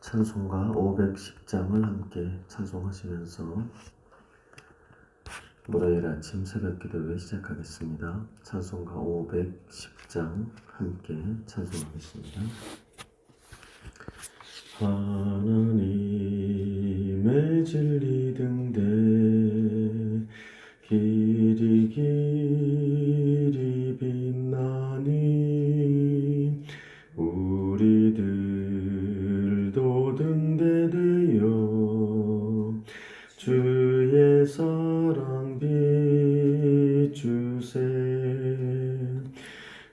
찬송가 510장을 함께 찬송하시면서 월요일 아침 새벽 기도회 시작하겠습니다. 찬송가 510장 함께 찬송하겠습니다. 하나님의 진리 등대 길이 빛나니 우리들도 등대되어 주의 사랑 비추세.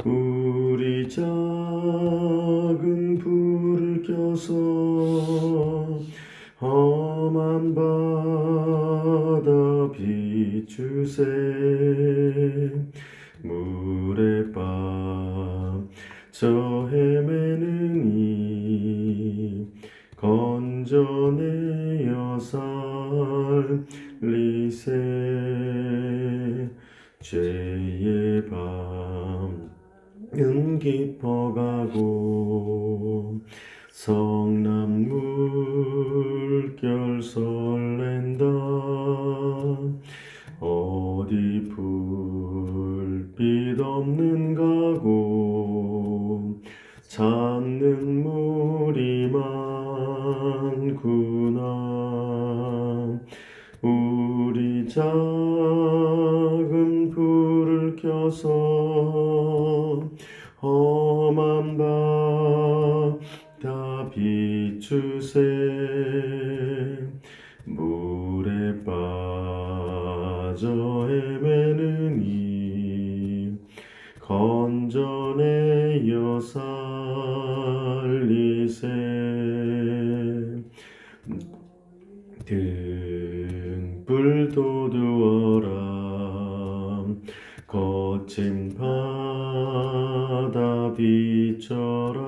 우리 작은 불을 켜서 험한 바다 비추세. 물에 빠져 헤매는 이 건져내어 살리세. 죄의 밤은 깊어가고 성남 물결 설렌다. 어디 불빛 없는 가고 찾는 물이 많구나. 우리 작은 불을 켜서 험한 바다 비추세. 물에 빠져 헤매는 이 건져내어 살리세. 등불 돋우어라. 거친 바다 비춰라.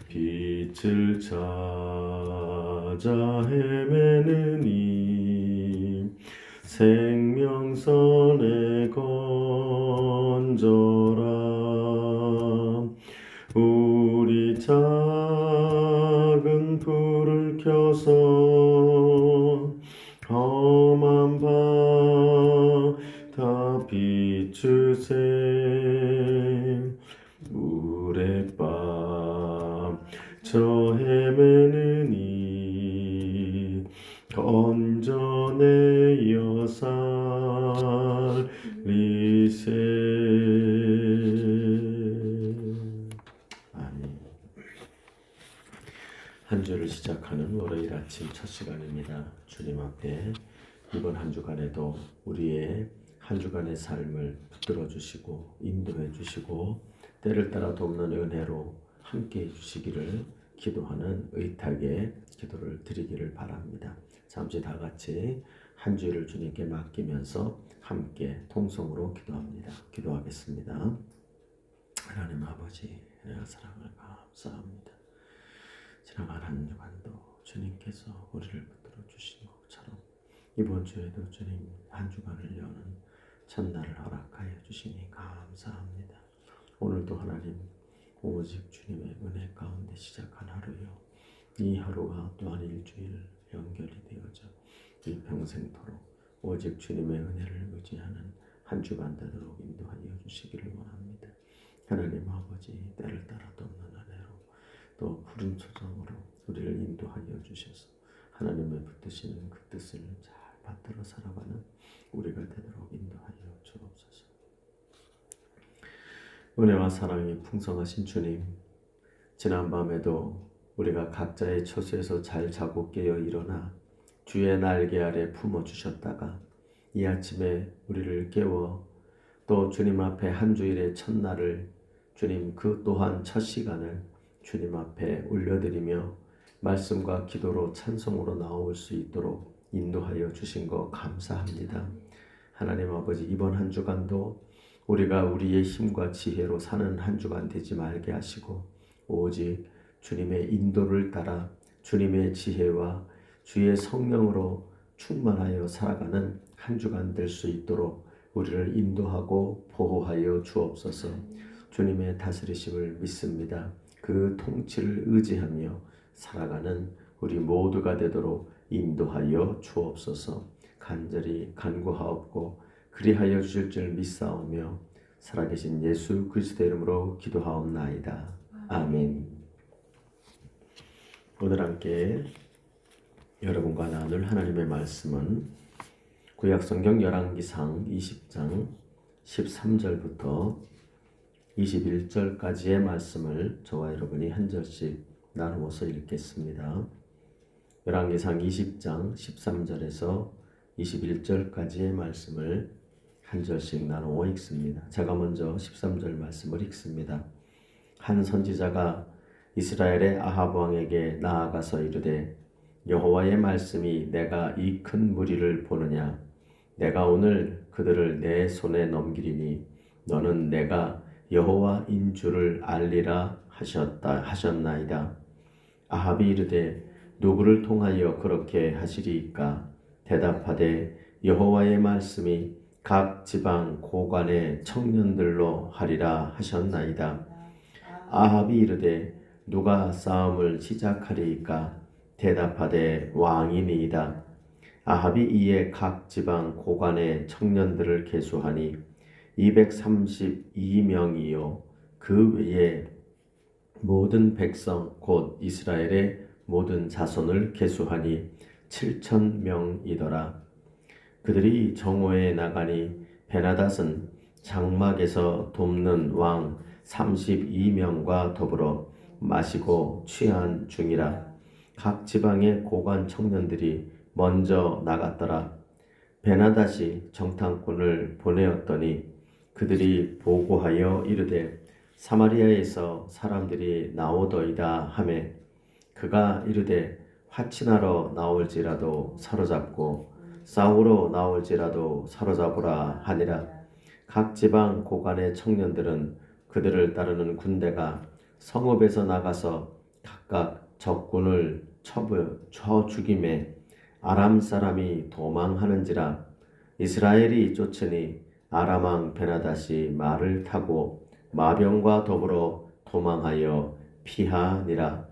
빛을 찾아 헤매는 이 생명선에 건져라. 우리 작은 불을 켜서 험한 바다 비추세. 물에 빠져 헤매는 이 건져내어 살리세. 아멘. 한 주를 시작하는 월요일 아침 첫 시간입니다. 주님 앞에 이번 한 주간에도 우리의 한 주간의 삶을 붙들어 주시고 인도해 주시고 때를 따라 돕는 은혜로 함께 해 주시기를 기도하는 의탁의 기도를 드리기를 바랍니다. 잠시 다 같이 한 주일을 주님께 맡기면서 함께 통성으로 기도합니다. 기도하겠습니다. 하나님 아버지, 사랑을 감사합니다. 지나간 한 주간도 주님께서 우리를 붙들어 주신 것처럼 이번 주에도 주님 한 주간을 여는 첫날을 허락하여 주시니 감사합니다. 오늘도 하나님 오직 주님의 은혜 가운데 시작한 하루요. 이 하루가 또한 일주일 연결이 되어져 이 평생토록 오직 주님의 은혜를 의지하는 한 주간 되도록 인도하여 주시기를 원합니다. 하나님 아버지, 때를 따라 돕는 은혜로 또 푸른 초정으로 우리를 인도하여 주셔서 하나님의 붙드시는 그 뜻을 잘 받들어 살아가는 우리가 되도록 인도하여 주옵소서. 은혜와 사랑이 풍성하신 주님, 지난밤에도 우리가 각자의 처소에서 잘 자고 깨어 일어나 주의 날개 아래 품어주셨다가 이 아침에 우리를 깨워 또 주님 앞에 한 주일의 첫날을 주님 그 또한 첫 시간을 주님 앞에 올려드리며 말씀과 기도로 찬송으로 나올 수 있도록 인도하여 주신 것 감사합니다. 하나님 아버지, 이번 한 주간도 우리가 우리의 힘과 지혜로 사는 한 주간 되지 말게 하시고 오직 주님의 인도를 따라 주님의 지혜와 주의 성령으로 충만하여 살아가는 한 주간 될 수 있도록 우리를 인도하고 보호하여 주옵소서. 주님의 다스리심을 믿습니다. 그 그 통치를 의지하며 살아가는 우리 모두가 되도록 인도하여 주옵소서. 간절히 간구하옵고 그리하여 주실 줄 믿사오며 살아계신 예수 그리스도의 이름으로 기도하옵나이다. 아멘. 오늘 함께 여러분과 나눌 하나님의 말씀은 구약성경 열왕기상 20장 13절부터 21절까지의 말씀을 저와 여러분이 한 절씩 나누어서 읽겠습니다. 열왕기상 20장 13절에서 21절까지의 말씀을 한 절씩 나누어 읽습니다. 제가 먼저 13절 말씀을 읽습니다. 한 선지자가 이스라엘의 아합 왕에게 나아가서 이르되 여호와의 말씀이 내가 이 큰 무리를 보느냐 내가 오늘 그들을 내 손에 넘기리니 너는 내가 여호와인 줄을 알리라 하셨나이다. 아합이 이르되 누구를 통하여 그렇게 하시리이까 대답하되 여호와의 말씀이 각 지방 고관의 청년들로 하리라 하셨나이다. 아합이 이르되 누가 싸움을 시작하리이까 대답하되 왕이니이다. 아합이 이에 각 지방 고관의 청년들을 계수하니 232명이요 그 외에 모든 백성 곧 이스라엘의 모든 자손을 계수하니 7,000명이더라. 그들이 정오에 나가니 베나닷은 장막에서 돕는 왕 32명과 더불어 마시고 취한 중이라. 각 지방의 고관 청년들이 먼저 나갔더라. 베나닷이 정탐꾼을 보내었더니 그들이 보고하여 이르되 사마리아에서 사람들이 나오더이다 하매 그가 이르되 화친하러 나올지라도 사로잡고 싸우러 나올지라도 사로잡으라 하니라. 각 지방 고관의 청년들은 그들을 따르는 군대가 성읍에서 나가서 각각 적군을 쳐 죽임에 아람 사람이 도망하는지라. 이스라엘이 쫓으니 아람 왕 베나닷이 말을 타고 마병과 더불어 도망하여 피하니라.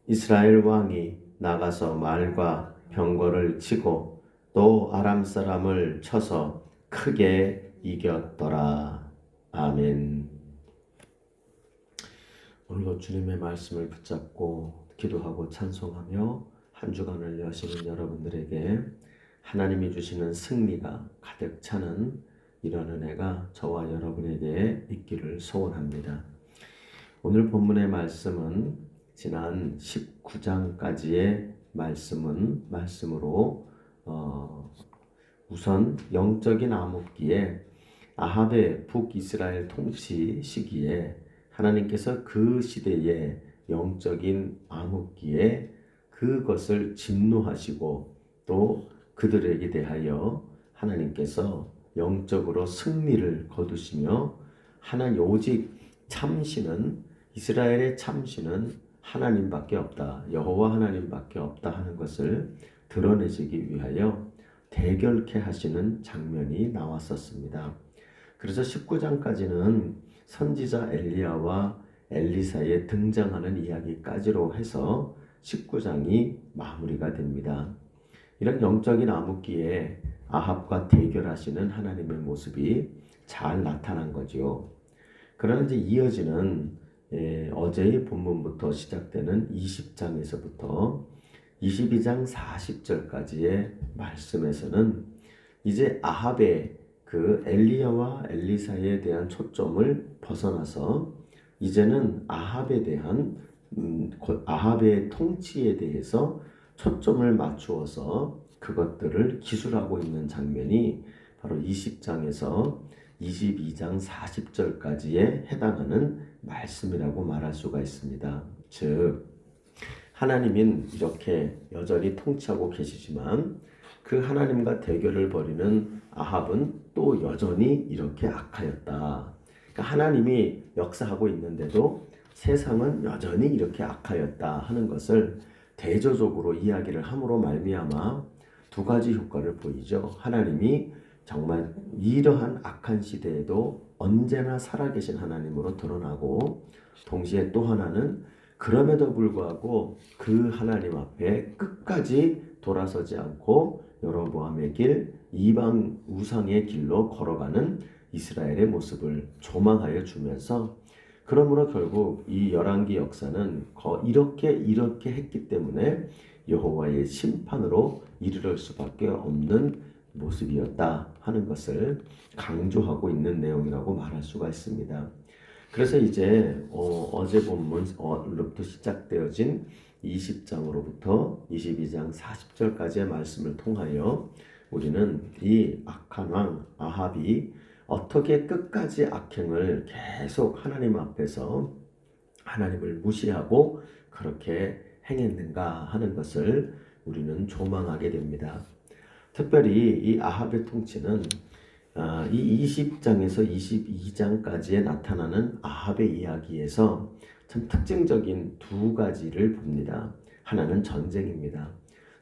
이스라엘 왕이 나가서 말과 병거를 치고 또 아람 사람을 쳐서 크게 이겼더라. 아멘. 오늘도 주님의 말씀을 붙잡고 기도하고 찬송하며 한 주간을 여시는 여러분들에게 하나님이 주시는 승리가 가득 차는 이런 은혜가 저와 여러분에게 있기를 소원합니다. 오늘 본문의 말씀은 지난 19장까지의 말씀으로 우선 영적인 암흑기에 아합의 북이스라엘 통치 시기에 하나님께서 그 시대의 영적인 암흑기에 그것을 진노하시고 또 그들에게 대하여 하나님께서 영적으로 승리를 거두시며 오직 참신은 이스라엘의 참신은 하나님밖에 없다. 여호와 하나님밖에 없다 하는 것을 드러내시기 위하여 대결케 하시는 장면이 나왔었습니다. 그래서 19장까지는 선지자 엘리야와 엘리사의 등장하는 이야기까지로 해서 19장이 마무리가 됩니다. 이런 영적인 암흑기에 아합과 대결하시는 하나님의 모습이 잘 나타난 거죠. 그러나 이제 이어지는 어제의 본문부터 시작되는 20장에서부터 22장 40절까지의 말씀에서는 이제 아합의 그 엘리야와 엘리사에 대한 초점을 벗어나서 이제는 아합에 대한 아합의 통치에 대해서 초점을 맞추어서 그것들을 기술하고 있는 장면이 바로 20장에서 22장 40절까지에 해당하는 말씀이라고 말할 수가 있습니다. 즉 하나님은 이렇게 여전히 통치하고 계시지만 그 하나님과 대결을 벌이는 아합은 또 여전히 이렇게 악하였다. 그러니까 하나님이 역사하고 있는데도 세상은 여전히 이렇게 악하였다 하는 것을 대조적으로 이야기를 함으로 말미암아 두 가지 효과를 보이죠. 하나님이 정말 이러한 악한 시대에도 언제나 살아계신 하나님으로 드러나고 동시에 또 하나는 그럼에도 불구하고 그 하나님 앞에 끝까지 돌아서지 않고 여로보암의 길, 이방 우상의 길로 걸어가는 이스라엘의 모습을 조망하여 주면서, 그러므로 결국 이 열왕기 역사는 이렇게 했기 때문에 여호와의 심판으로 이르를 수밖에 없는 모습이었다 하는 것을 강조하고 있는 내용이라고 말할 수가 있습니다. 그래서 이제 어제 본문로부터 시작되어진 20장으로부터 22장 40절까지의 말씀을 통하여 우리는 이 악한 왕 아합이 어떻게 끝까지 악행을 계속 하나님 앞에서 하나님을 무시하고 그렇게 행했는가 하는 것을 우리는 조망하게 됩니다. 특별히 이 아합의 통치는 이 20장에서 22장까지에 나타나는 아합의 이야기에서 참 특징적인 두 가지를 봅니다. 하나는 전쟁입니다.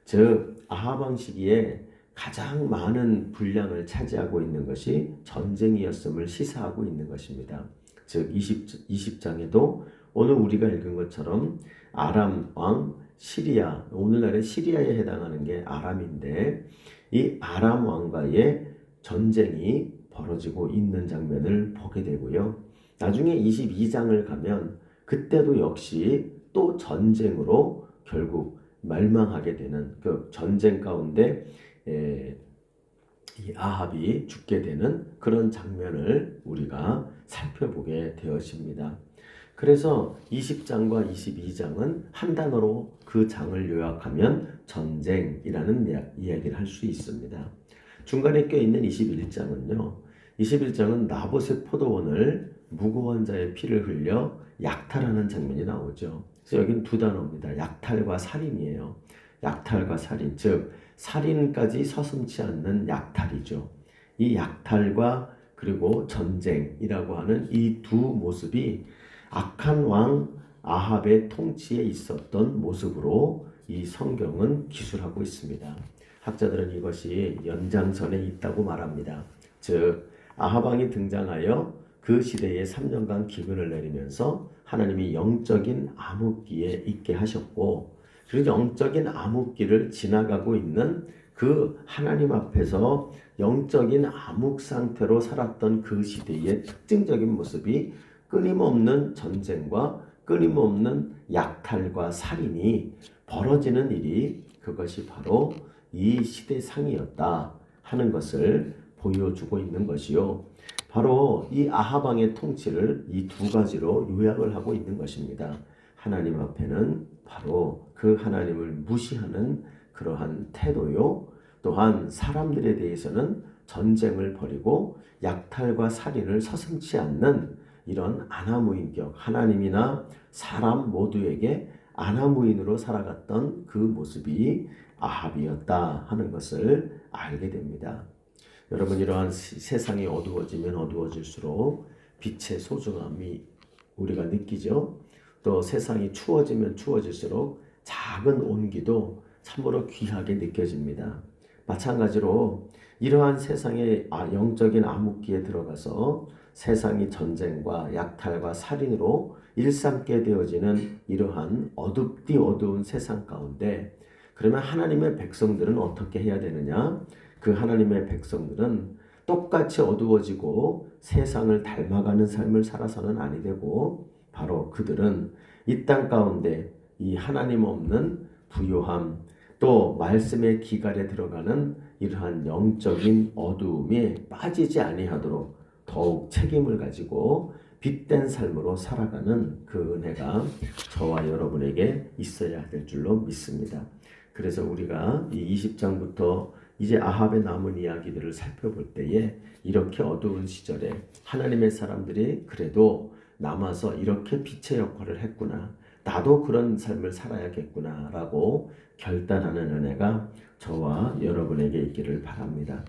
즉 아합 왕 시기에 가장 많은 분량을 차지하고 있는 것이 전쟁이었음을 시사하고 있는 것입니다. 즉 20장에도 오늘 우리가 읽은 것처럼 아람 왕 시리아, 오늘날의 시리아에 해당하는 게 아람인데 이 아람 왕과의 전쟁이 벌어지고 있는 장면을 보게 되고요. 나중에 22장을 가면 그때도 역시 또 전쟁으로 결국 멸망하게 되는 그 전쟁 가운데 이 아합이 죽게 되는 그런 장면을 우리가 살펴보게 되었습니다. 그래서 20장과 22장은 한 단어로 그 장을 요약하면 전쟁이라는 이야기를 할 수 있습니다. 중간에 껴있는 21장은 나봇의 포도원을 무고한 자의 피를 흘려 약탈하는 장면이 나오죠. 그래서 여기는 두 단어입니다. 약탈과 살인이에요. 약탈과 살인, 즉 살인까지 서슴지 않는 약탈이죠. 이 약탈과 그리고 전쟁이라고 하는 이 두 모습이 악한 왕 아합의 통치에 있었던 모습으로 이 성경은 기술하고 있습니다. 학자들은 이것이 연장선에 있다고 말합니다. 즉 아합 왕이 등장하여 그 시대에 3년간 기근을 내리면서 하나님이 영적인 암흑기에 있게 하셨고, 그 영적인 암흑기를 지나가고 있는 그 하나님 앞에서 영적인 암흑 상태로 살았던 그 시대의 특징적인 모습이 끊임없는 전쟁과 끊임없는 약탈과 살인이 벌어지는 일이, 그것이 바로 이 시대상이었다 하는 것을 보여주고 있는 것이요. 바로 이 아합 왕의 통치를 이 두 가지로 요약을 하고 있는 것입니다. 하나님 앞에는 바로 그 하나님을 무시하는 그러한 태도요. 또한 사람들에 대해서는 전쟁을 벌이고 약탈과 살인을 서슴지 않는 이런 아나무인격, 하나님이나 사람 모두에게 아나무인으로 살아갔던 그 모습이 아합이었다 하는 것을 알게 됩니다. 여러분, 이러한 세상이 어두워지면 어두워질수록 빛의 소중함이 우리가 느끼죠. 또 세상이 추워지면 추워질수록 작은 온기도 참으로 귀하게 느껴집니다. 마찬가지로 이러한 세상의 영적인 암흑기에 들어가서 세상이 전쟁과 약탈과 살인으로 일삼게 되어지는 이러한 어둡디 어두운 세상 가운데, 그러면 하나님의 백성들은 어떻게 해야 되느냐? 그 하나님의 백성들은 똑같이 어두워지고 세상을 닮아가는 삶을 살아서는 아니 되고, 바로 그들은 이 땅 가운데 이 하나님 없는 부요함, 또 말씀의 기갈에 들어가는 이러한 영적인 어두움에 빠지지 아니하도록 더욱 책임을 가지고 빛된 삶으로 살아가는 그 은혜가 저와 여러분에게 있어야 될 줄로 믿습니다. 그래서 우리가 이 20장부터 이제 아합의 남은 이야기들을 살펴볼 때에 이렇게 어두운 시절에 하나님의 사람들이 그래도 남아서 이렇게 빛의 역할을 했구나, 나도 그런 삶을 살아야겠구나 라고 결단하는 은혜가 저와 여러분에게 있기를 바랍니다.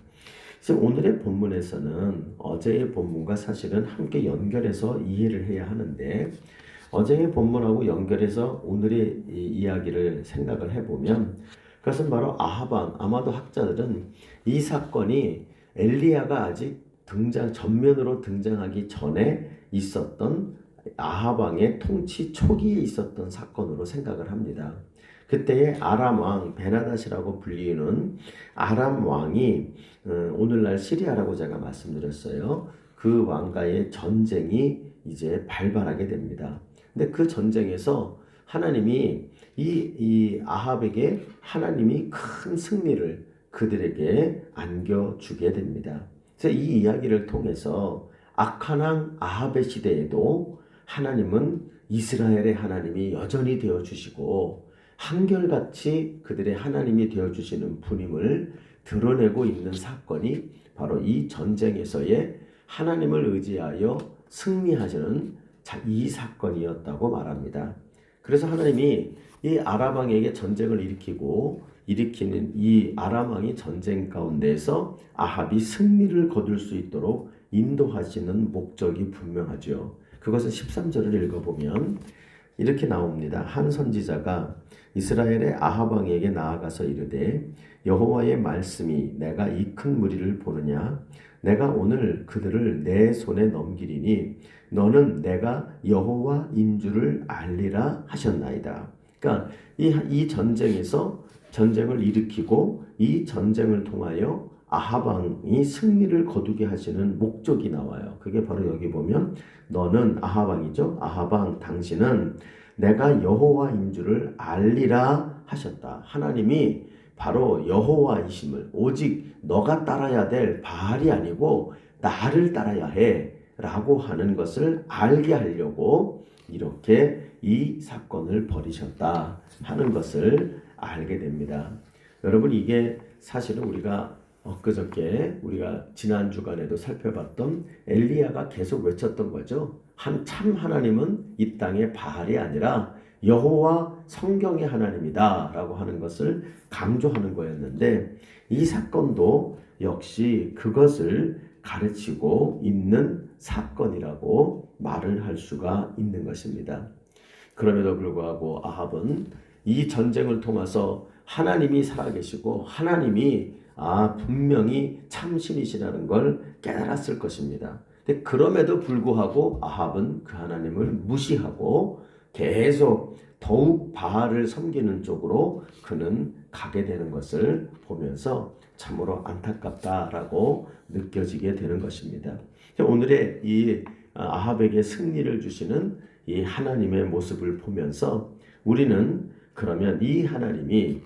그래서 오늘의 본문에서는 어제의 본문과 사실은 함께 연결해서 이해를 해야 하는데, 어제의 본문하고 연결해서 오늘의 이야기를 생각을 해보면, 그것은 바로 아합 왕, 아마도 학자들은 이 사건이 엘리야가 아직 전면으로 등장하기 전에 있었던 아합 왕의 통치 초기에 있었던 사건으로 생각을 합니다. 그때의 아람 왕 베나닷이라고 불리는 아람 왕이 오늘날 시리아라고 제가 말씀드렸어요. 그 왕과의 전쟁이 이제 발발하게 됩니다. 근데 그 전쟁에서 하나님이 이 아합에게 하나님이 큰 승리를 그들에게 안겨주게 됩니다. 그래서 이 이야기를 통해서 악한 왕 아합의 시대에도 하나님은 이스라엘의 하나님이 여전히 되어주시고 한결같이 그들의 하나님이 되어주시는 분임을 드러내고 있는 사건이 바로 이 전쟁에서의 하나님을 의지하여 승리하시는 이 사건이었다고 말합니다. 그래서 하나님이 이 아람 왕에게 전쟁을 일으키는 이 아람 왕이 전쟁 가운데에서 아합이 승리를 거둘 수 있도록 인도하시는 목적이 분명하죠. 그것은 13절을 읽어보면 이렇게 나옵니다. 한 선지자가 이스라엘의 아합 왕에게 나아가서 이르되 여호와의 말씀이 내가 이 큰 무리를 보느냐 내가 오늘 그들을 내 손에 넘기리니 너는 내가 여호와인 줄을 알리라 하셨나이다. 그러니까 이 전쟁에서 전쟁을 일으키고 이 전쟁을 통하여 아합 왕이 승리를 거두게 하시는 목적이 나와요. 그게 바로 여기 보면 너는 아합 왕이죠. 아합 왕 당신은 내가 여호와인 줄을 알리라 하셨다. 하나님이 바로 여호와이심을 오직 너가 따라야 될 바알이 아니고 나를 따라야 해 라고 하는 것을 알게 하려고 이렇게 이 사건을 벌이셨다 하는 것을 알게 됩니다. 여러분 이게 사실은 우리가 엊그저께 우리가 지난 주간에도 살펴봤던 엘리야가 계속 외쳤던 거죠. 참 하나님은 이 땅의 바알이 아니라 여호와 성경의 하나님이다 라고 하는 것을 강조하는 거였는데 이 사건도 역시 그것을 가르치고 있는 사건이라고 말을 할 수가 있는 것입니다. 그럼에도 불구하고 아합은 이 전쟁을 통해서 하나님이 살아계시고 하나님이 분명히 참신이시라는 걸 깨달았을 것입니다. 근데 그럼에도 불구하고 아합은 그 하나님을 무시하고 계속 더욱 바알을 섬기는 쪽으로 그는 가게 되는 것을 보면서 참으로 안타깝다라고 느껴지게 되는 것입니다. 오늘의 이 아합에게 승리를 주시는 이 하나님의 모습을 보면서 우리는 그러면 이 하나님이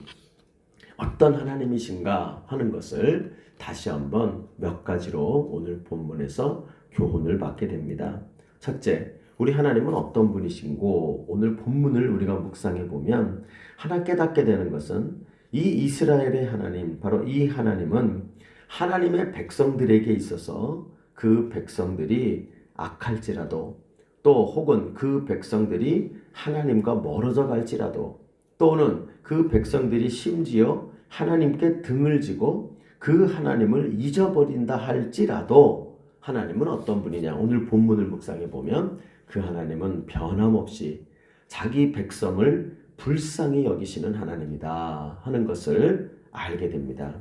어떤 하나님이신가 하는 것을 다시 한번 몇 가지로 오늘 본문에서 교훈을 받게 됩니다. 첫째, 우리 하나님은 어떤 분이신고 오늘 본문을 우리가 묵상해 보면 하나 깨닫게 되는 것은 이 이스라엘의 하나님, 바로 이 하나님은 하나님의 백성들에게 있어서 그 백성들이 악할지라도 또 혹은 그 백성들이 하나님과 멀어져 갈지라도 또는 그 백성들이 심지어 하나님께 등을 지고 그 하나님을 잊어버린다 할지라도 하나님은 어떤 분이냐? 오늘 본문을 묵상해 보면 그 하나님은 변함없이 자기 백성을 불쌍히 여기시는 하나님이다 하는 것을 알게 됩니다.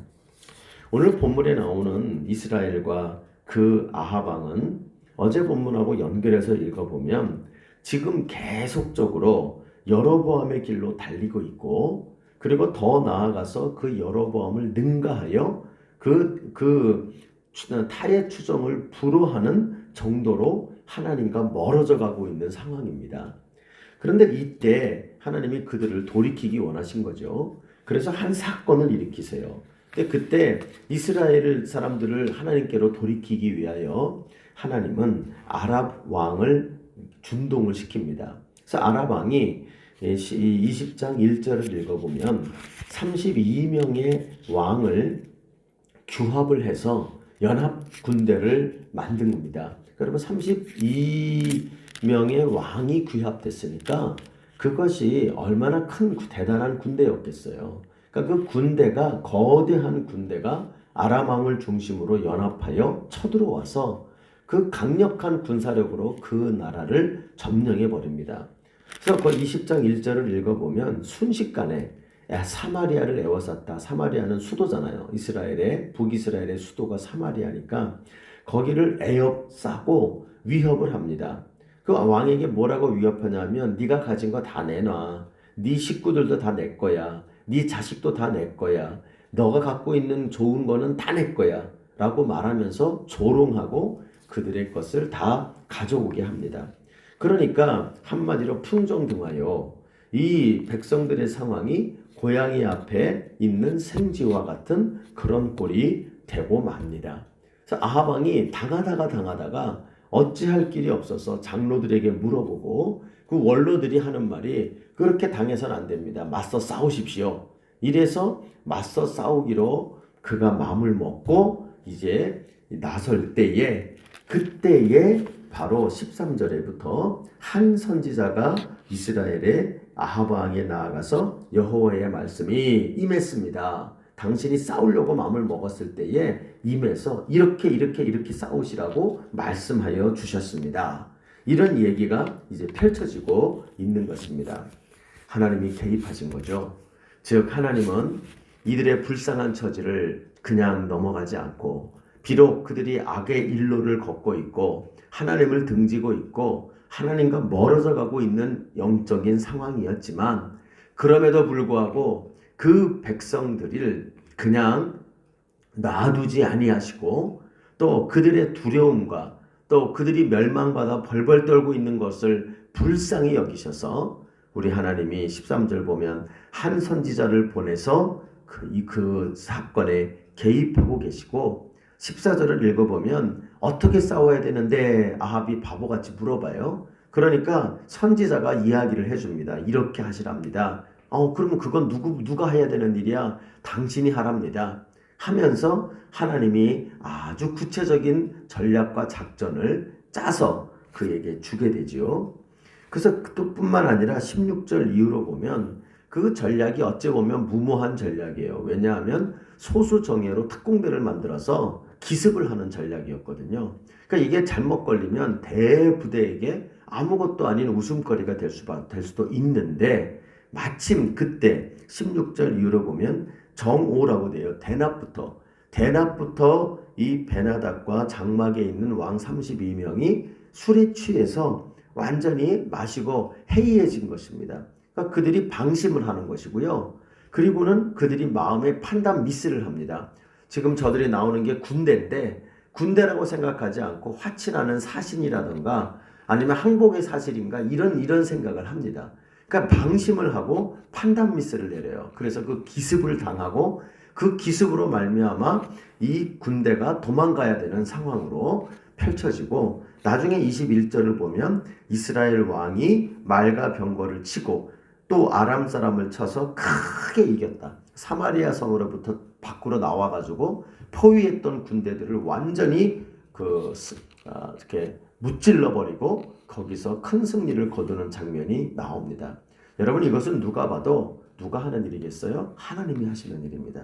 오늘 본문에 나오는 이스라엘과 그 아합 왕은 어제 본문하고 연결해서 읽어보면 지금 계속적으로 여로보암의 길로 달리고 있고 그리고 더 나아가서 그 여로보암을 능가하여 그 타의 추종을 불허하는 정도로 하나님과 멀어져 가고 있는 상황입니다. 그런데 이때 하나님이 그들을 돌이키기 원하신 거죠. 그래서 한 사건을 일으키세요. 근데 그때 이스라엘 사람들을 하나님께로 돌이키기 위하여 하나님은 아랍 왕을 준동을 시킵니다. 그래서 아랍 왕이 20장 1절을 읽어보면 32명의 왕을 규합을 해서 연합 군대를 만든 겁니다. 그러면 32명의 왕이 규합됐으니까 그것이 얼마나 큰 대단한 군대였겠어요. 그러니까 그 군대가 거대한 군대가 아람 왕을 중심으로 연합하여 쳐들어와서 그 강력한 군사력으로 그 나라를 점령해 버립니다. 그래서 그 20장 1절을 읽어보면 순식간에 사마리아를 에워쌌다. 사마리아는 수도잖아요. 북이스라엘의 수도가 사마리아니까 거기를 에워싸고 위협을 합니다. 그 왕에게 뭐라고 위협하냐면 네가 가진 거 다 내놔. 네 식구들도 다 내 거야. 네 자식도 다 내 거야. 너가 갖고 있는 좋은 거는 다 내 거야. 라고 말하면서 조롱하고 그들의 것을 다 가져오게 합니다. 그러니까 한마디로 풍정등하여 이 백성들의 상황이 고양이 앞에 있는 생쥐와 같은 그런 꼴이 되고 맙니다. 그래서 아합 왕이 당하다가 어찌할 길이 없어서 장로들에게 물어보고 그 원로들이 하는 말이 그렇게 당해서는 안 됩니다. 맞서 싸우십시오. 이래서 맞서 싸우기로 그가 마음을 먹고 이제 나설 때에 그때에 바로 13절에부터 한 선지자가 이스라엘의 아합 왕에 나아가서 여호와의 말씀이 임했습니다. 당신이 싸우려고 마음을 먹었을 때에 임해서 이렇게 싸우시라고 말씀하여 주셨습니다. 이런 얘기가 이제 펼쳐지고 있는 것입니다. 하나님이 개입하신 거죠. 즉 하나님은 이들의 불쌍한 처지를 그냥 넘어가지 않고 비록 그들이 악의 일로를 걷고 있고 하나님을 등지고 있고 하나님과 멀어져 가고 있는 영적인 상황이었지만 그럼에도 불구하고 그 백성들을 그냥 놔두지 아니하시고 또 그들의 두려움과 또 그들이 멸망받아 벌벌 떨고 있는 것을 불쌍히 여기셔서 우리 하나님이 13절 보면 한 선지자를 보내서 그 사건에 개입하고 계시고 14절을 읽어보면 어떻게 싸워야 되는데 아합이 바보같이 물어봐요. 그러니까 선지자가 이야기를 해줍니다. 이렇게 하시랍니다. 그러면 그건 누가 해야 되는 일이야? 당신이 하랍니다. 하면서 하나님이 아주 구체적인 전략과 작전을 짜서 그에게 주게 되지요. 그래서 또 뿐만 아니라 16절 이후로 보면 그 전략이 어찌 보면 무모한 전략이에요. 왜냐하면 소수정예로 특공대를 만들어서 기습을 하는 전략이었거든요. 그러니까 이게 잘못 걸리면 대부대에게 아무것도 아닌 웃음거리가 될 수도 있는데 마침 그때 16절 이후로 보면 정오라고 돼요. 대낮부터 이 베나닥과 장막에 있는 왕 32명이 술에 취해서 완전히 마시고 해이해진 것입니다. 그러니까 그들이 방심을 하는 것이고요. 그리고는 그들이 마음의 판단 미스를 합니다. 지금 저들이 나오는 게 군대인데 군대라고 생각하지 않고 화친하는 사신이라든가 아니면 항복의 사실인가 이런 생각을 합니다. 그러니까 방심을 하고 판단 미스를 내려요. 그래서 그 기습을 당하고 그 기습으로 말미암아 이 군대가 도망가야 되는 상황으로 펼쳐지고 나중에 21절을 보면 이스라엘 왕이 말과 병거를 치고 또 아람 사람을 쳐서 크게 이겼다. 사마리아 성으로부터 밖으로 나와가지고 포위했던 군대들을 완전히 이렇게 무찔러 버리고 거기서 큰 승리를 거두는 장면이 나옵니다. 여러분 이것은 누가 봐도 누가 하는 일이겠어요? 하나님이 하시는 일입니다.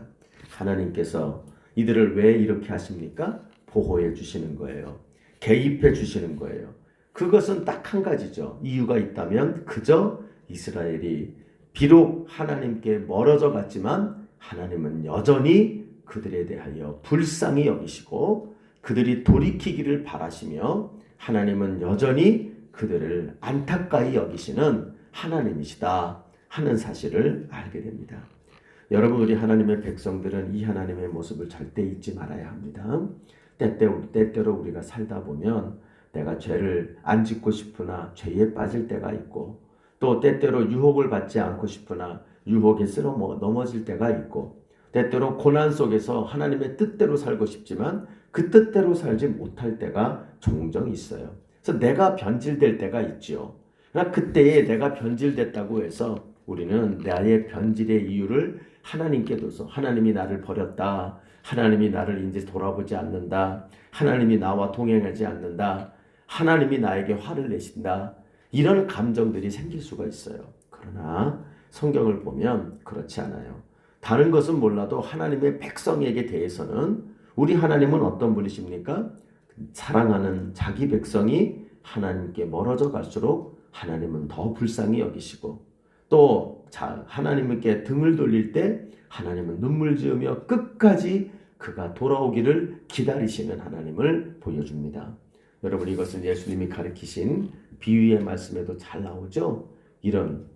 하나님께서 이들을 왜 이렇게 하십니까? 보호해 주시는 거예요. 개입해 주시는 거예요. 그것은 딱 한 가지죠. 이유가 있다면 그저 이스라엘이 비록 하나님께 멀어져 갔지만 하나님은 여전히 그들에 대하여 불쌍히 여기시고 그들이 돌이키기를 바라시며 하나님은 여전히 그들을 안타까이 여기시는 하나님이시다 하는 사실을 알게 됩니다. 여러분 우리 하나님의 백성들은 이 하나님의 모습을 절대 잊지 말아야 합니다. 때때로 우리가 살다 보면 내가 죄를 안 짓고 싶으나 죄에 빠질 때가 있고 또 때때로 유혹을 받지 않고 싶으나 유혹에 쓸어 넘어질 때가 있고 때때로 고난 속에서 하나님의 뜻대로 살고 싶지만 그 뜻대로 살지 못할 때가 종종 있어요. 그래서 내가 변질될 때가 있지요. 그러나 그때에 내가 변질됐다고 해서 우리는 나의 변질의 이유를 하나님께 둬서 하나님이 나를 버렸다. 하나님이 나를 이제 돌아보지 않는다. 하나님이 나와 동행하지 않는다. 하나님이 나에게 화를 내신다. 이런 감정들이 생길 수가 있어요. 그러나 성경을 보면 그렇지 않아요. 다른 것은 몰라도 하나님의 백성에게 대해서는 우리 하나님은 어떤 분이십니까? 사랑하는 자기 백성이 하나님께 멀어져 갈수록 하나님은 더 불쌍히 여기시고 또 하나님께 등을 돌릴 때 하나님은 눈물 지으며 끝까지 그가 돌아오기를 기다리시는 하나님을 보여줍니다. 여러분 이것은 예수님이 가르치신 비유의 말씀에도 잘 나오죠. 이런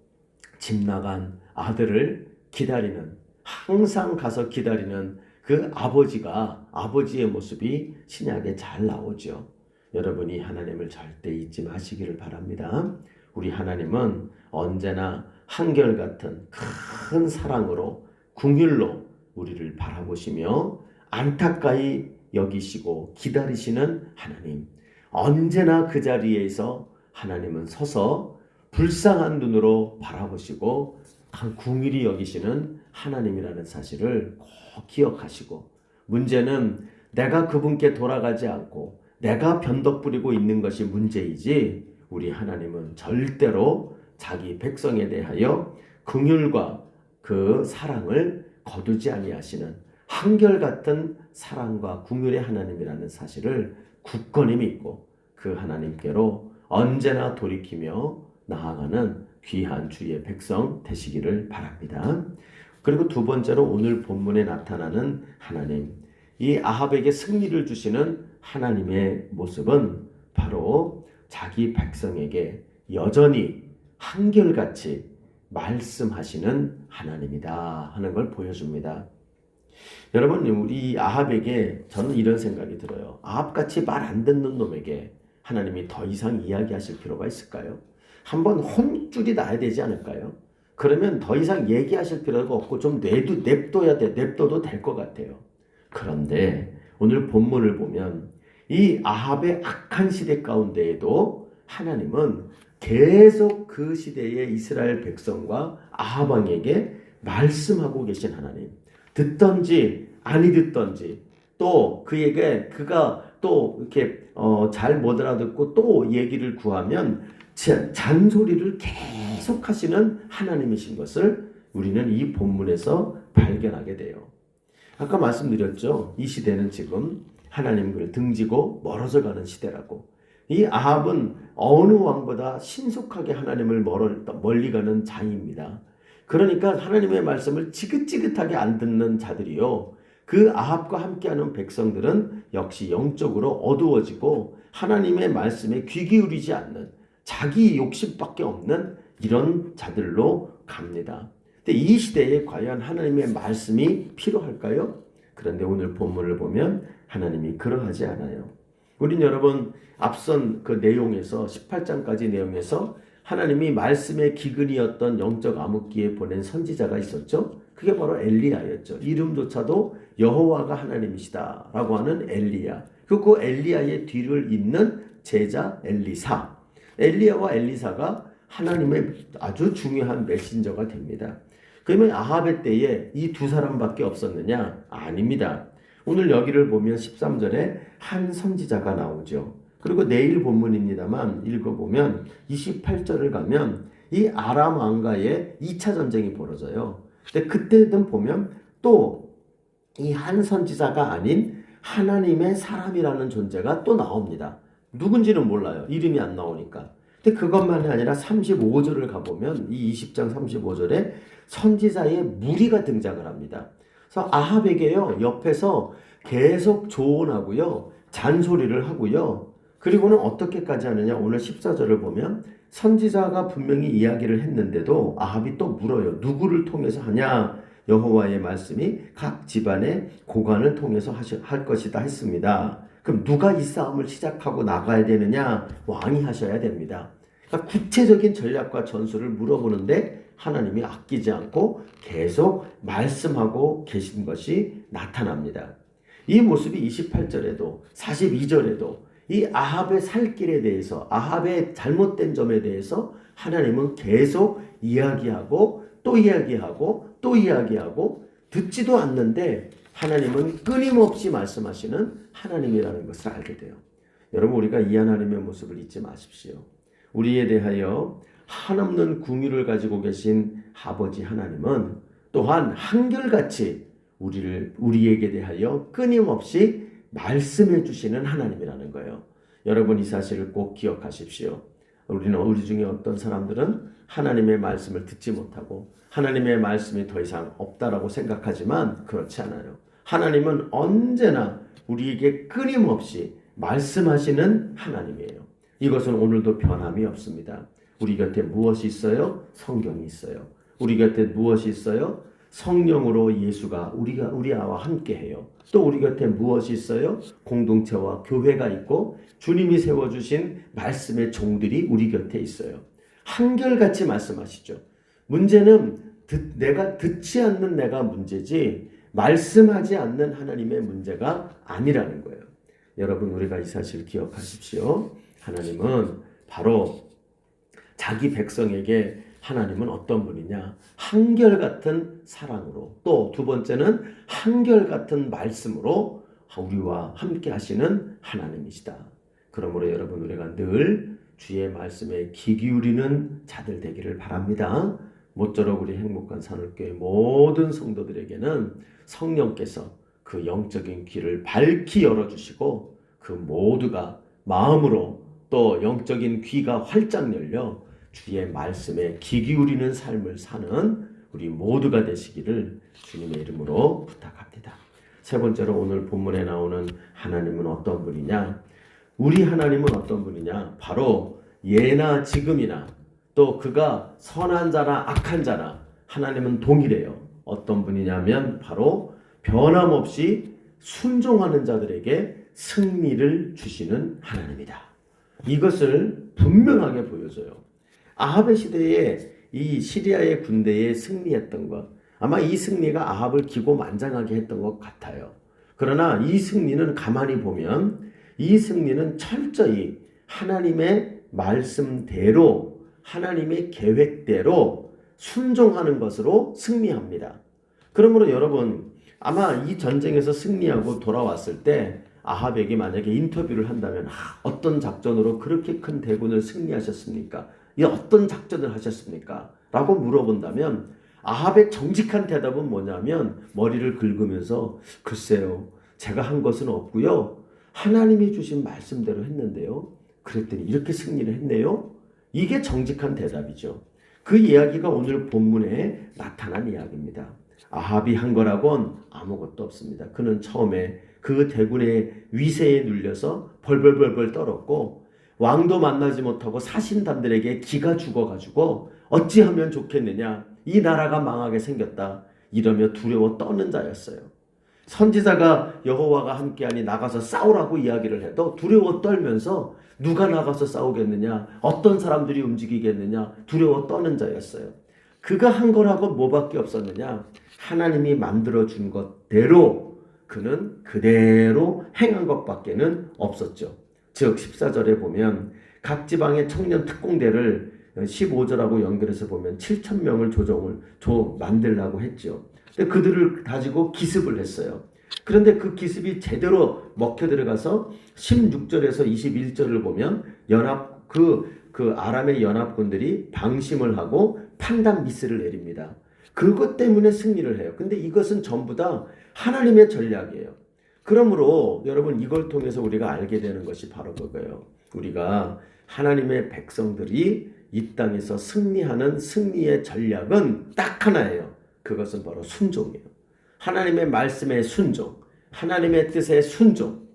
집 나간 아들을 기다리는, 항상 가서 기다리는 그 아버지의 모습이 신약에 잘 나오죠. 여러분이 하나님을 절대 잊지 마시기를 바랍니다. 우리 하나님은 언제나 한결같은 큰 사랑으로, 긍휼로 우리를 바라보시며 안타까이 여기시고 기다리시는 하나님. 언제나 그 자리에서 하나님은 서서 불쌍한 눈으로 바라보시고 긍휼히 여기시는 하나님이라는 사실을 꼭 기억하시고, 문제는 내가 그분께 돌아가지 않고 내가 변덕 부리고 있는 것이 문제이지, 우리 하나님은 절대로 자기 백성에 대하여 긍휼과 그 사랑을 거두지 아니하시는 한결같은 사랑과 긍휼의 하나님이라는 사실을 굳건히 믿고 그 하나님께로 언제나 돌이키며 나아가는 귀한 주의 백성 되시기를 바랍니다. 그리고 두 번째로 오늘 본문에 나타나는 하나님, 이 아합에게 승리를 주시는 하나님의 모습은 바로 자기 백성에게 여전히 한결같이 말씀하시는 하나님이다 하는 걸 보여줍니다. 여러분, 우리 아합에게 저는 이런 생각이 들어요. 아합같이 말 안 듣는 놈에게 하나님이 더 이상 이야기하실 필요가 있을까요? 한번 혼줄이 나야 되지 않을까요? 그러면 더 이상 얘기하실 필요가 없고 좀 냅둬도 될 것 같아요. 그런데 오늘 본문을 보면 이 아합의 악한 시대 가운데에도 하나님은 계속 그 시대의 이스라엘 백성과 아합 왕에게 말씀하고 계신 하나님. 듣던지 아니 듣던지, 또 그가 또 이렇게 잘 못 알아듣고 또 얘기를 구하면 잔소리를 계속 하시는 하나님이신 것을 우리는 이 본문에서 발견하게 돼요. 아까 말씀드렸죠. 이 시대는 지금 하나님을 등지고 멀어져 가는 시대라고. 이 아합은 어느 왕보다 신속하게 하나님을 멀리 가는 자입니다. 그러니까 하나님의 말씀을 지긋지긋하게 안 듣는 자들이요, 그 아합과 함께하는 백성들은 역시 영적으로 어두워지고 하나님의 말씀에 귀 기울이지 않는, 자기 욕심밖에 없는 이런 자들로 갑니다. 근데 이 시대에 과연 하나님의 말씀이 필요할까요? 그런데 오늘 본문을 보면 하나님이 그러하지 않아요. 우린 여러분 앞선 그 내용에서 18장까지 내용에서 하나님이 말씀의 기근이었던 영적 암흑기에 보낸 선지자가 있었죠. 그게 바로 엘리야였죠. 이름조차도 여호와가 하나님이시다 라고 하는 엘리야. 그리고 그 엘리야의 뒤를 잇는 제자 엘리사. 엘리야와 엘리사가 하나님의 아주 중요한 메신저가 됩니다. 그러면 아합의 때에 이 두 사람밖에 없었느냐? 아닙니다. 오늘 여기를 보면 13절에 한 선지자가 나오죠. 그리고 내일 본문입니다만 읽어보면 28절을 가면 이 아람 왕과의 2차 전쟁이 벌어져요. 근데 그때든 보면 또 이 한 선지자가 아닌 하나님의 사람이라는 존재가 또 나옵니다. 누군지는 몰라요. 이름이 안 나오니까. 근데 그것만이 아니라 35절을 가보면 이 20장 35절에 선지자의 무리가 등장을 합니다. 그래서 아합에게요, 옆에서 계속 조언하고요, 잔소리를 하고요. 그리고는 어떻게까지 하느냐? 오늘 14절을 보면 선지자가 분명히 이야기를 했는데도 아합이 또 물어요. 누구를 통해서 하냐? 여호와의 말씀이 각 집안의 고관을 통해서 할 것이다 했습니다. 그럼 누가 이 싸움을 시작하고 나가야 되느냐? 왕이 하셔야 됩니다. 그러니까 구체적인 전략과 전술을 물어보는데 하나님이 아끼지 않고 계속 말씀하고 계신 것이 나타납니다. 이 모습이 28절에도 42절에도 이 아합의 살 길에 대해서, 아합의 잘못된 점에 대해서 하나님은 계속 이야기하고 또 이야기하고 또 이야기하고 듣지도 않는데 하나님은 끊임없이 말씀하시는 하나님이라는 것을 알게 돼요. 여러분, 우리가 이 하나님의 모습을 잊지 마십시오. 우리에 대하여 한없는 긍휼을 가지고 계신 아버지 하나님은 또한 한결같이 우리에게 대하여 끊임없이 말씀해 주시는 하나님이라는 거예요. 여러분, 이 사실을 꼭 기억하십시오. 우리 중에 어떤 사람들은 하나님의 말씀을 듣지 못하고 하나님의 말씀이 더 이상 없다라고 생각하지만 그렇지 않아요. 하나님은 언제나 우리에게 끊임없이 말씀하시는 하나님이에요. 이것은 오늘도 변함이 없습니다. 우리 곁에 무엇이 있어요? 성경이 있어요. 우리 곁에 무엇이 있어요? 성령으로 예수가 우리와 함께해요. 또 우리 곁에 무엇이 있어요? 공동체와 교회가 있고 주님이 세워주신 말씀의 종들이 우리 곁에 있어요. 한결같이 말씀하시죠. 문제는 내가 듣지 않는 내가 문제지 말씀하지 않는 하나님의 문제가 아니라는 거예요. 여러분, 우리가 이 사실 기억하십시오. 하나님은 바로 자기 백성에게 하나님은 어떤 분이냐? 한결같은 사랑으로, 또 두 번째는 한결같은 말씀으로 우리와 함께 하시는 하나님이시다. 그러므로 여러분, 우리가 늘 주의 말씀에 귀 기울이는 자들 되기를 바랍니다. 모쪼록 우리 행복한 산울교회 모든 성도들에게는 성령께서 그 영적인 귀를 밝히 열어주시고 그 모두가 마음으로 또 영적인 귀가 활짝 열려 주의 말씀에 귀 기울이는 삶을 사는 우리 모두가 되시기를 주님의 이름으로 부탁합니다. 세 번째로 오늘 본문에 나오는 하나님은 어떤 분이냐? 우리 하나님은 어떤 분이냐? 바로 예나 지금이나 또 그가 선한 자나 악한 자나 하나님은 동일해요. 어떤 분이냐면 바로 변함없이 순종하는 자들에게 승리를 주시는 하나님이다. 이것을 분명하게 보여줘요. 아합의 시대에 이 시리아의 군대에 승리했던 것, 아마 이 승리가 아합을 기고만장하게 했던 것 같아요. 그러나 이 승리는 가만히 보면 이 승리는 철저히 하나님의 말씀대로 하나님의 계획대로 순종하는 것으로 승리합니다. 그러므로 여러분, 아마 이 전쟁에서 승리하고 돌아왔을 때 아합에게 만약에 인터뷰를 한다면 어떤 작전으로 그렇게 큰 대군을 승리하셨습니까? 이 어떤 작전을 하셨습니까? 라고 물어본다면 아합의 정직한 대답은 뭐냐면 머리를 긁으면서 글쎄요, 제가 한 것은 없고요. 하나님이 주신 말씀대로 했는데요. 그랬더니 이렇게 승리를 했네요. 이게 정직한 대답이죠. 그 이야기가 오늘 본문에 나타난 이야기입니다. 아합이 한 거라곤 아무것도 없습니다. 그는 처음에 그 대군의 위세에 눌려서 벌벌벌벌 떨었고 왕도 만나지 못하고 사신단들에게 기가 죽어가지고 어찌하면 좋겠느냐, 이 나라가 망하게 생겼다 이러며 두려워 떠는 자였어요. 선지자가 여호와가 함께하니 나가서 싸우라고 이야기를 해도 두려워 떨면서 누가 나가서 싸우겠느냐, 어떤 사람들이 움직이겠느냐 두려워 떠는 자였어요. 그가 한 거라고 뭐밖에 없었느냐, 하나님이 만들어준 것대로 그는 그대로 행한 것밖에는 없었죠. 즉 14절에 보면 각 지방의 청년 특공대를 15절하고 연결해서 보면 7,000명을 만들라고 했죠. 근데 그들을 가지고 기습을 했어요. 그런데 그 기습이 제대로 먹혀 들어가서 16절에서 21절을 보면 그 아람의 연합군들이 방심을 하고 판단 미스를 내립니다. 그것 때문에 승리를 해요. 근데 이것은 전부 다 하나님의 전략이에요. 그러므로 여러분, 이걸 통해서 우리가 알게 되는 것이 바로 그거예요. 우리가 하나님의 백성들이 이 땅에서 승리하는 승리의 전략은 딱 하나예요. 그것은 바로 순종이에요. 하나님의 말씀에 순종, 하나님의 뜻에 순종.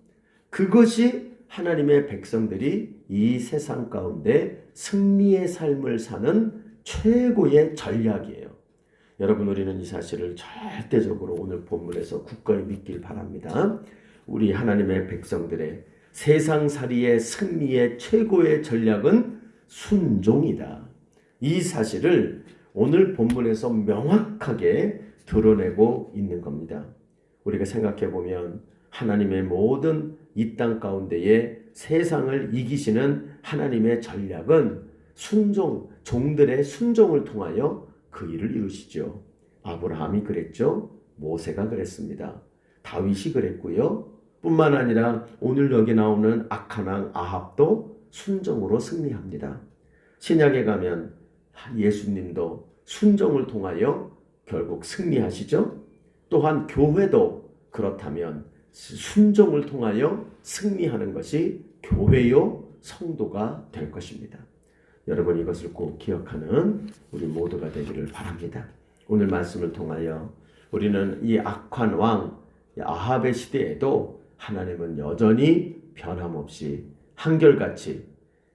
그것이 하나님의 백성들이 이 세상 가운데 승리의 삶을 사는 최고의 전략이에요. 여러분, 우리는 이 사실을 절대적으로 오늘 본문에서 굳건히 믿길 바랍니다. 우리 하나님의 백성들의 세상살이의 승리의 최고의 전략은 순종이다. 이 사실을 오늘 본문에서 명확하게 드러내고 있는 겁니다. 우리가 생각해 보면 하나님의 모든 이 땅 가운데에 세상을 이기시는 하나님의 전략은 순종, 종들의 순종을 통하여 그 일을 이루시죠. 아브라함이 그랬죠. 모세가 그랬습니다. 다윗이 그랬고요. 뿐만 아니라 오늘 여기 나오는 악한 왕 아합도 순종으로 승리합니다. 신약에 가면 예수님도 순종을 통하여 결국 승리하시죠. 또한 교회도 그렇다면 순종을 통하여 승리하는 것이 교회요 성도가 될 것입니다. 여러분, 이것을 꼭 기억하는 우리 모두가 되기를 바랍니다. 오늘 말씀을 통하여 우리는 이 악한 왕 아합의 시대에도 하나님은 여전히 변함없이 한결같이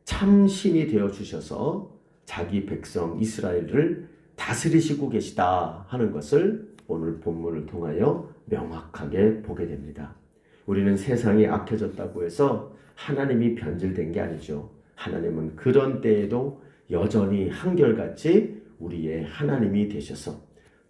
참 신이 되어 주셔서 자기 백성 이스라엘을 다스리시고 계시다 하는 것을 오늘 본문을 통하여 명확하게 보게 됩니다. 우리는 세상이 악해졌다고 해서 하나님이 변질된 게 아니죠. 하나님은 그런 때에도 여전히 한결같이 우리의 하나님이 되셔서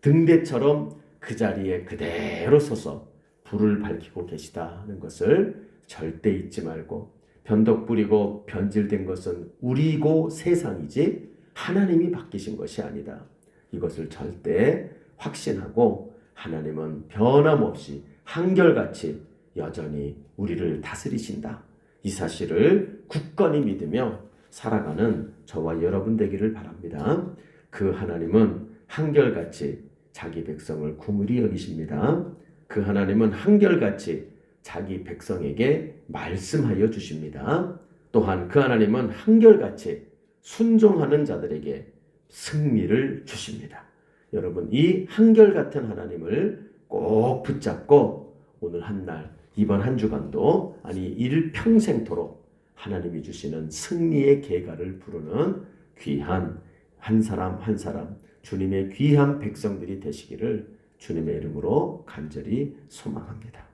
등대처럼 그 자리에 그대로 서서 불을 밝히고 계시다는 것을 절대 잊지 말고, 변덕 부리고 변질된 것은 우리고 세상이지 하나님이 바뀌신 것이 아니다. 이것을 절대 확신하고 하나님은 변함없이 한결같이 여전히 우리를 다스리신다. 이 사실을 굳건히 믿으며 살아가는 저와 여러분 되기를 바랍니다. 그 하나님은 한결같이 자기 백성을 긍휼히 여기십니다. 그 하나님은 한결같이 자기 백성에게 말씀하여 주십니다. 또한 그 하나님은 한결같이 순종하는 자들에게 승리를 주십니다. 여러분, 이 한결같은 하나님을 꼭 붙잡고 오늘 한날, 이번 한 주간도, 아니 일평생토록 하나님이 주시는 승리의 계가를 부르는 귀한 한 사람 한 사람 주님의 귀한 백성들이 되시기를 주님의 이름으로 간절히 소망합니다.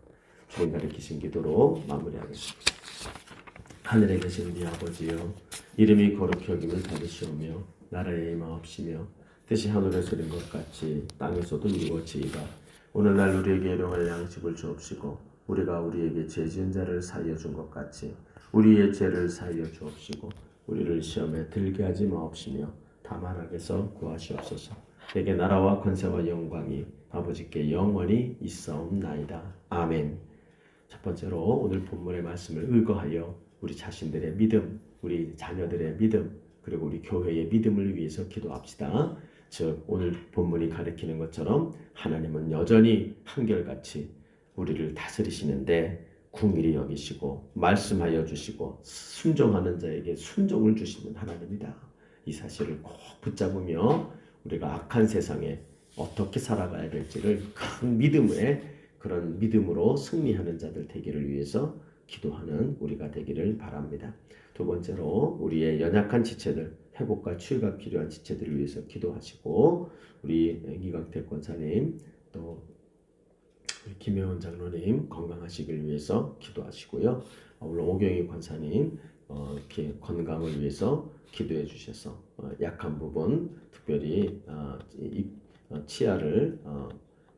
주님 가르치신 기도로 마무리하겠습니다. 하늘에 계신 우리 아버지여, 이름이 거룩히 여김을 받으시오며 나라의 임하옵시며 뜻이 하늘에서 이룬 것 같이 땅에서도 이루어지이다. 오늘날 우리에게 일용할 양식을 주옵시고 우리가 우리에게 죄 지은 자를 사하여 준 것 같이 우리의 죄를 사하여 주옵시고 우리를 시험에 들게 하지 마옵시며 다만 악에서 구하시옵소서. 내게 나라와 권세와 영광이 아버지께 영원히 있사옵나이다. 아멘. 첫 번째로 오늘 본문의 말씀을 의거하여 우리 자신들의 믿음, 우리 자녀들의 믿음, 그리고 우리 교회의 믿음을 위해서 기도합시다. 즉 오늘 본문이 가리키는 것처럼 하나님은 여전히 한결같이 우리를 다스리시는데 긍휼히 여기시고 말씀하여 주시고 순종하는 자에게 순종을 주시는 하나님이다. 이 사실을 꼭 붙잡으며 우리가 악한 세상에 어떻게 살아가야 될지를 큰 믿음의 그런 믿음으로 승리하는 자들 되기를 위해서 기도하는 우리가 되기를 바랍니다. 두 번째로 우리의 연약한 지체들, 회복과 치유가 필요한 지체들을 위해서 기도하시고 우리 이광택 권사님 또 김혜원 장로님 건강하시길 위해서 기도하시고요. 물론 오경희 권사님 이렇게 건강을 위해서 기도해 주셔서 약한 부분 특별히 치아를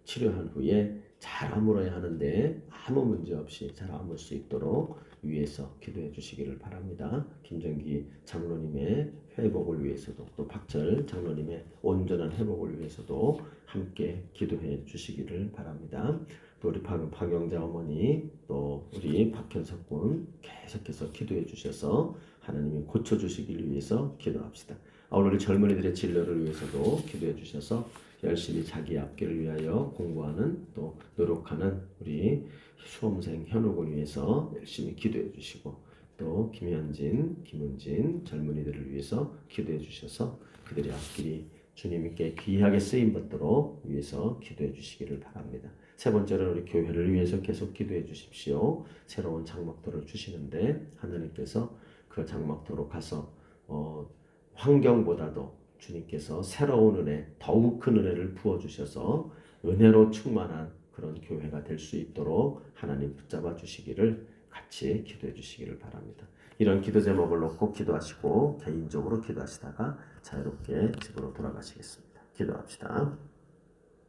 치료한 후에 잘 아물어야 하는데 아무 문제 없이 잘 아물 수 있도록 위해서 기도해 주시기를 바랍니다. 김정기 장로님의 회복을 위해서도 또 박철 장로님의 온전한 회복을 위해서도 함께 기도해 주시기를 바랍니다. 또 우리 박영자 어머니 또 우리 박현석 군 계속해서 기도해 주셔서 하나님이 고쳐주시기를 위해서 기도합시다. 우리 젊은이들의 진로를 위해서도 기도해 주셔서 열심히 자기 앞길을 위하여 공부하는 또 노력하는 우리 수험생 현옥을 위해서 열심히 기도해 주시고 또 김현진, 김은진 젊은이들을 위해서 기도해 주셔서 그들의 앞길이 주님께 귀하게 쓰임 받도록 위해서 기도해 주시기를 바랍니다. 세 번째로 우리 교회를 위해서 계속 기도해 주십시오. 새로운 장막도를 주시는데 하나님께서 그 장막도로 가서 환경보다도 주님께서 새로운 은혜, 더욱 큰 은혜를 부어주셔서 은혜로 충만한 그런 교회가 될 수 있도록 하나님 붙잡아 주시기를 같이 기도해 주시기를 바랍니다. 이런 기도 제목을 놓고 기도하시고 개인적으로 기도하시다가 자유롭게 집으로 돌아가시겠습니다. 기도합시다.